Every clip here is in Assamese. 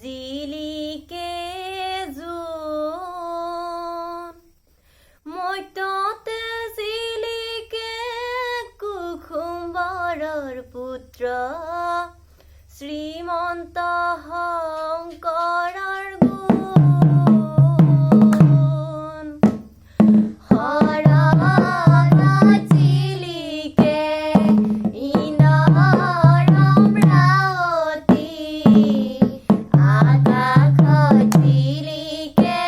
জিলিকে জোন মত্যতে জিলিকে কুসুম্বৰৰ পুত্ৰ শ্ৰীমন্ত শংকৰৰ গুণ হৰত জিলিকে ইন্দ্ৰৰ ৰাৱতী আকাশত জিলিকে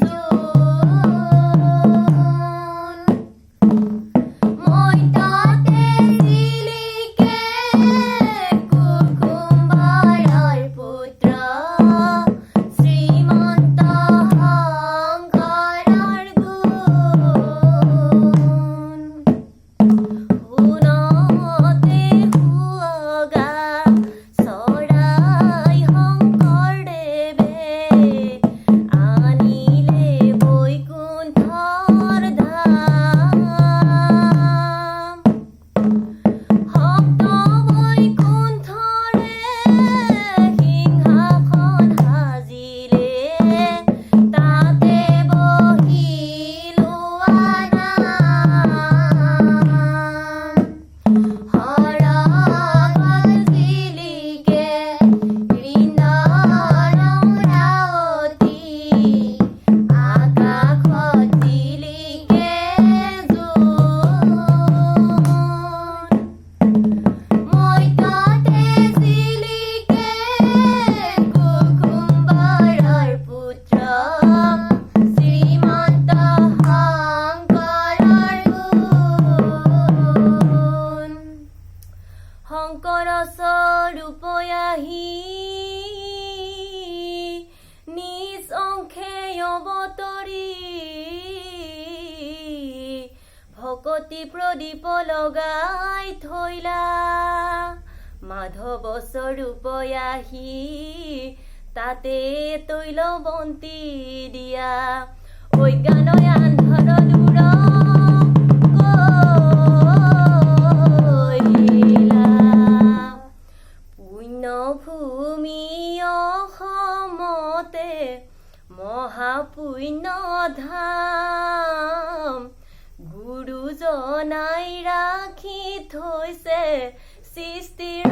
জোন মত্যতে জিলিকে কুসুম্বৰৰ পুত্ৰ শ্ৰীমন্ত শংকৰৰ গুণ শুনতে সুৱগা চৰাই শংকৰদেৱে আনিলে বৈকুণ্ঠৰ ধাম সপ্ত বৈকুণ্ঠৰে সিংহাসন সাজিলে তাতে বহি লোৱা নাম হৰত জিলিকে ইন্দ্ৰৰ ৰাৱতী আকাশত জিলিকে জোন মত্যতে জিলিকে কুসুম্বৰৰ পুত্ৰ শ্ৰীমন্ত শংকৰৰ গুণ শংকৰ স্বৰূপ আহি নিজ অংশে অৱতৰি ভকতি প্ৰদীপ লগাই থৈলা মাধৱ স্বৰূপ আহি তাতে তৈলবন্তী দিয়া অজ্ঞানয় আন্ধাৰ দূৰ কৰিলা পুণ্যভূমি অসমতে মহাপুণ্য ধাম গুৰুজনাই ৰাখি থৈছে সৃষ্টিৰ